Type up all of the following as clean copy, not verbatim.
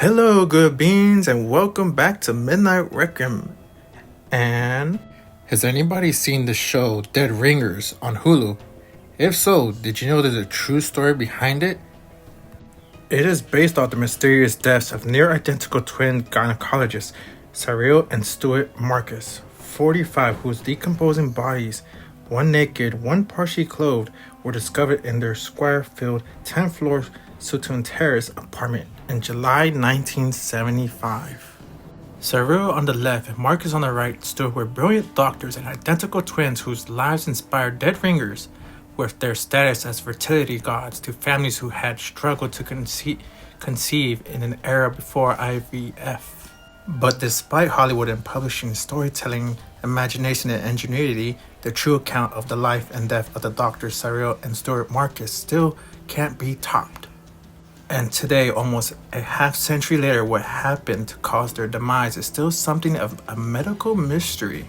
Hello, good beans, and welcome back to Midnight Requiem. And has anybody seen the show Dead Ringers on Hulu? If so, did you know there's a true story behind it? It is based on the mysterious deaths of near-identical twin gynecologists Cyril and Stuart Marcus, 45, whose decomposing bodies, one naked, one partially clothed, were discovered in their square-filled 10th-floor Sutton Terrace apartment in July 1975. Cyril on the left and Marcus on the right stood were brilliant doctors and identical twins whose lives inspired dead ringers with their status as fertility gods to families who had struggled to conceive in an era before IVF. But despite Hollywood and publishing storytelling, imagination, and ingenuity, the true account of the life and death of the doctors Cyril and Stuart Marcus still can't be topped. And today, almost a half-century later, what happened to cause their demise is still something of a medical mystery.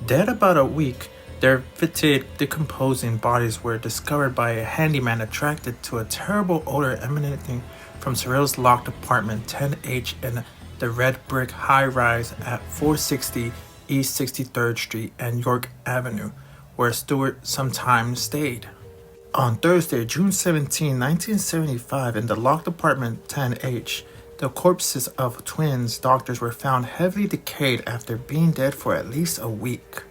Dead about a week, their fetid, decomposing bodies were discovered by a handyman attracted to a terrible odor emanating from Cyril's locked apartment 10H in the red brick high-rise at 460 East 63rd Street and York Avenue, where Stuart sometimes stayed. On Thursday, June 17, 1975, in the locked apartment 10H, the corpses of twins doctors were found heavily decayed after being dead for at least a week.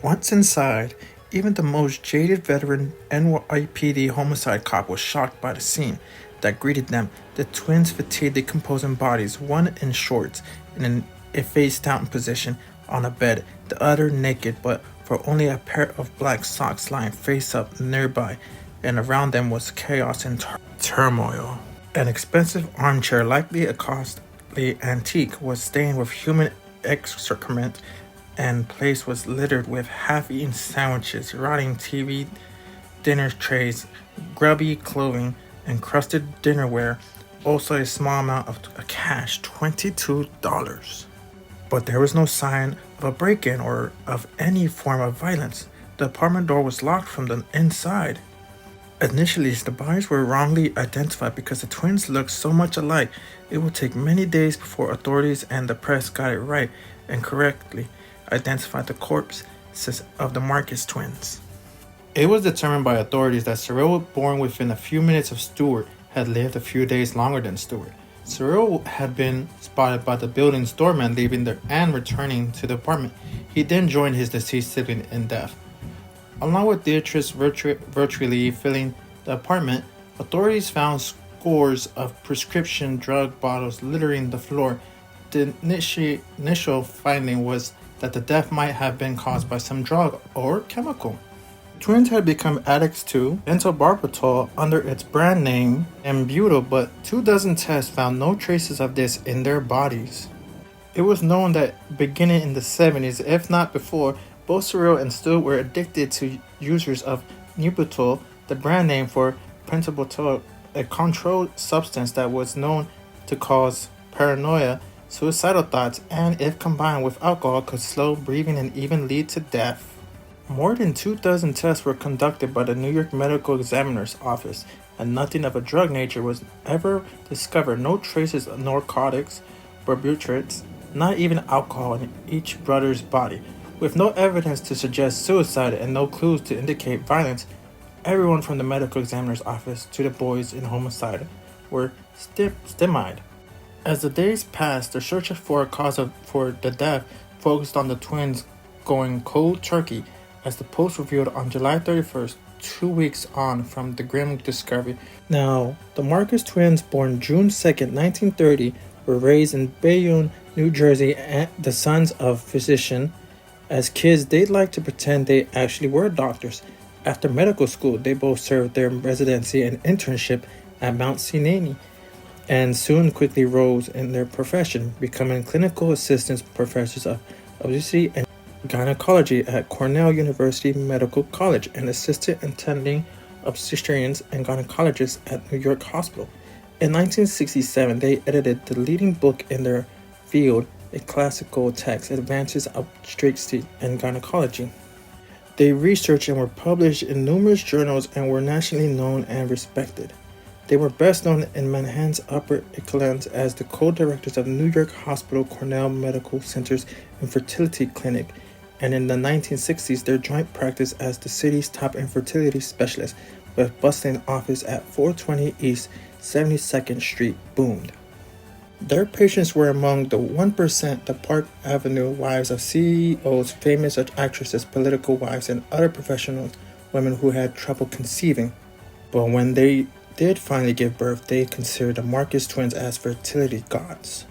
Once inside, even the most jaded veteran NYPD homicide cop was shocked by the scene that greeted them. The twins' fatigued, decomposing bodies, one in shorts, in a face-down position on a bed, the other naked, but for only a pair of black socks lying face up nearby, and around them was chaos and turmoil. An expensive armchair, likely a costly antique, was stained with human excrement, and place was littered with half-eaten sandwiches, rotting TV, dinner trays, grubby clothing, encrusted dinnerware, also a small amount of cash, $22. But there was no sign of a break-in or of any form of violence. The apartment door was locked from the inside. Initially, the bodies were wrongly identified because the twins looked so much alike. It would take many days before authorities and the press got it right and correctly identified the corpses of the Marcus twins. It was determined by authorities that Cyril, born within a few minutes of Stuart, had lived a few days longer than Stuart. Cyril had been spotted by the building's doorman leaving and returning to the apartment. He then joined his deceased sibling in death. Along with Beatrice virtually filling the apartment, authorities found scores of prescription drug bottles littering the floor. The initial finding was that the death might have been caused by some drug or chemical. Twins had become addicts to pentobarbital under its brand name Ambutal, but 24 tests found no traces of this in their bodies. It was known that beginning in the 70s, if not before, both Cyril and Stu were addicted to users of Nubutal, the brand name for pentobarbital, a controlled substance that was known to cause paranoia, suicidal thoughts, and if combined with alcohol could slow breathing and even lead to death. More than 2,000 tests were conducted by the New York Medical Examiner's Office, and nothing of a drug nature was ever discovered. No traces of narcotics, barbiturates, not even alcohol in each brother's body. With no evidence to suggest suicide and no clues to indicate violence, everyone from the Medical Examiner's Office to the boys in homicide were stymied. As the days passed, the search for a cause for the death focused on the twins going cold turkey, as the Post revealed on July 31st, 2 weeks on from the grim discovery. Now, the Marcus twins, born June 2nd, 1930, were raised in Bayonne, New Jersey, and the sons of physician. As kids, they liked to pretend they actually were doctors. After medical school, they both served their residency and internship at Mount Sinai, and soon quickly rose in their profession, becoming clinical assistant professors of obstetrics and gynecology at Cornell University Medical College and assistant attending obstetricians and gynecologists at New York Hospital. In 1967, they edited the leading book in their field, a classical text, Advances of Obstetrics and Gynecology. They researched and were published in numerous journals and were nationally known and respected. They were best known in Manhattan's upper echelons as the co-directors of New York Hospital Cornell Medical Center's infertility clinic, and in the 1960s their joint practice as the city's top infertility specialist with bustling office at 420 East 72nd Street boomed. Their patients were among the 1%, the Park Avenue wives of CEOs, famous actresses, political wives, and other professional women who had trouble conceiving. But when they did finally give birth, they considered the Marcus twins as fertility gods.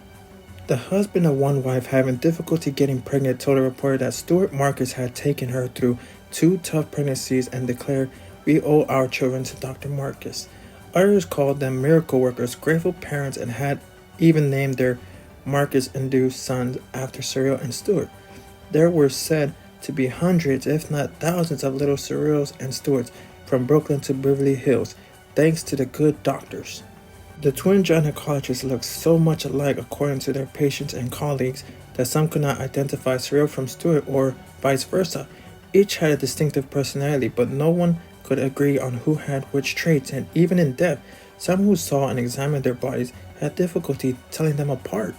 The husband of one wife having difficulty getting pregnant told a reporter that Stuart Marcus had taken her through 2 tough pregnancies and declared, "We owe our children to Dr. Marcus." Others called them miracle workers, grateful parents, and had even named their Marcus-induced sons after Cyril and Stuart. There were said to be hundreds, if not thousands, of little Cyrils and Stuarts from Brooklyn to Beverly Hills, thanks to the good doctors. The twin gynecologists looked so much alike according to their patients and colleagues that some could not identify Cyril from Stuart or vice versa. Each had a distinctive personality, but no one could agree on who had which traits, and even in death, some who saw and examined their bodies had difficulty telling them apart.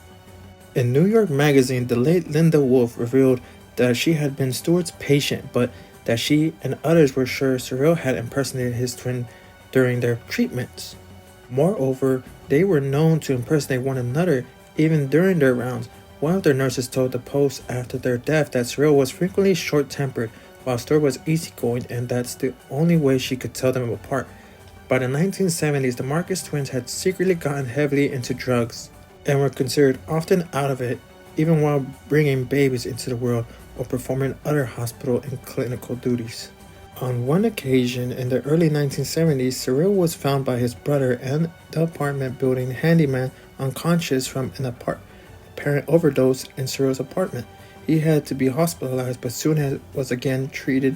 In New York Magazine, the late Linda Wolf revealed that she had been Stuart's patient, but that she and others were sure Cyril had impersonated his twin during their treatments. Moreover, they were known to impersonate one another even during their rounds. One of their nurses told the Post after their death that Cyril was frequently short-tempered, while Stuart was easygoing, and that's the only way she could tell them apart. By the 1970s, the Marcus twins had secretly gotten heavily into drugs and were considered often out of it, even while bringing babies into the world or performing other hospital and clinical duties. On one occasion in the early 1970s, Cyril was found by his brother and the apartment building handyman unconscious from an apparent overdose in Cyril's apartment. He had to be hospitalized, but soon was again treated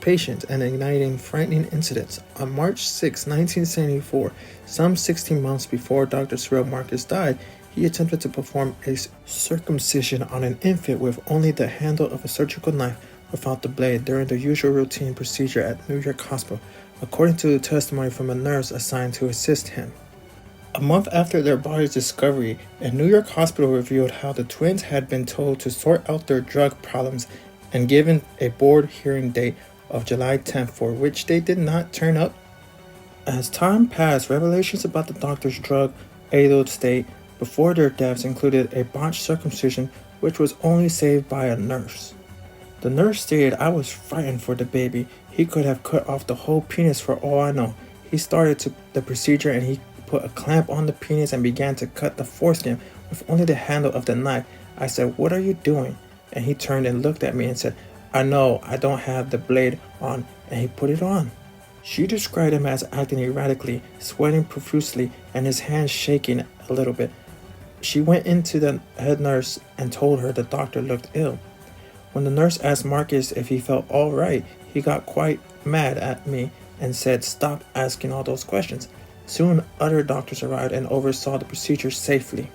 patient and igniting frightening incidents. On March 6, 1974, some 16 months before Dr. Cyril Marcus died, he attempted to perform a circumcision on an infant with only the handle of a surgical knife without the blade during the usual routine procedure at New York Hospital, according to testimony from a nurse assigned to assist him. A month after their body's discovery, a New York hospital revealed how the twins had been told to sort out their drug problems and given a board hearing date of July 10th, for which they did not turn up. As time passed, revelations about the doctor's drug-addled state before their deaths included a botched circumcision, which was only saved by a nurse. The nurse stated, "I was frightened for the baby. He could have cut off the whole penis for all I know. He started the procedure and he put a clamp on the penis and began to cut the foreskin with only the handle of the knife. I said, 'What are you doing?' And he turned and looked at me and said, 'I know, I don't have the blade on,' and he put it on." She described him as acting erratically, sweating profusely, and his hands shaking a little bit. She went into the head nurse and told her the doctor looked ill. When the nurse asked Marcus if he felt all right, he got quite mad at me and said, "Stop asking all those questions." Soon, other doctors arrived and oversaw the procedure safely.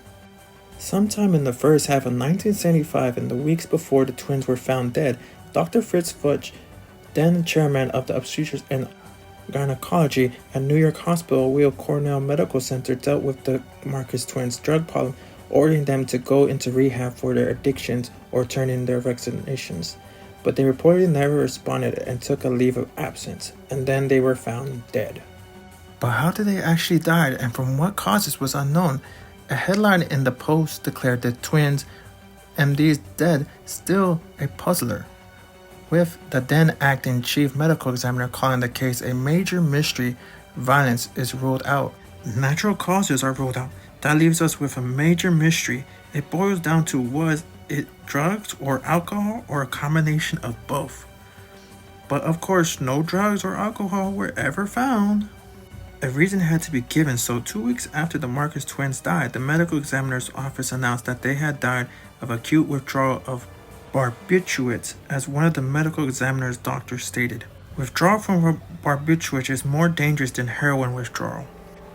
Sometime in the first half of 1975, in the weeks before the twins were found dead, Dr. Fritz Futch, then chairman of the obstetrics and gynecology at New York Hospital Weill Cornell Medical Center, dealt with the Marcus twins' drug problem, ordering them to go into rehab for their addictions or turn in their vaccinations. But they reportedly never responded and took a leave of absence, and then they were found dead. But how did they actually die, and from what causes was unknown? A headline in the Post declared the twins MDs dead, still a puzzler, with the then acting chief medical examiner calling the case a major mystery. Violence is ruled out. Natural causes are ruled out. That leaves us with a major mystery. It boils down to, was it drugs or alcohol or a combination of both? But of course, no drugs or alcohol were ever found. A reason had to be given, so 2 weeks after the Marcus twins died, the medical examiner's office announced that they had died of acute withdrawal of barbiturates, as one of the medical examiner's doctors stated. Withdrawal from barbiturates is more dangerous than heroin withdrawal.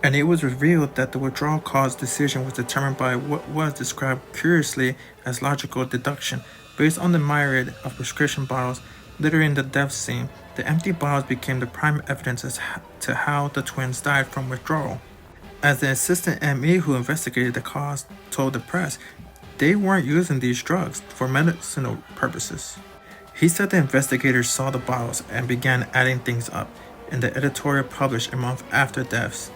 And it was revealed that the withdrawal cause decision was determined by what was described curiously as logical deduction. Based on the myriad of prescription bottles littering the death scene, the empty bottles became the prime evidence as to how the twins died from withdrawal. As the assistant ME who investigated the cause told the press, they weren't using these drugs for medicinal purposes. He said the investigators saw the bottles and began adding things up. In the editorial published a month after deaths,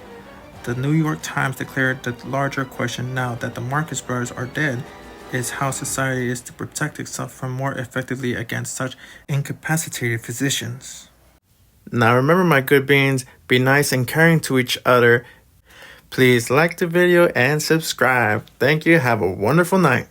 the New York Times declared the larger question now that the Marcus brothers are dead is how society is to protect itself from more effectively against such incapacitated physicians. Now remember, my good beans, be nice and caring to each other. Please like the video and subscribe. Thank you. Have a wonderful night.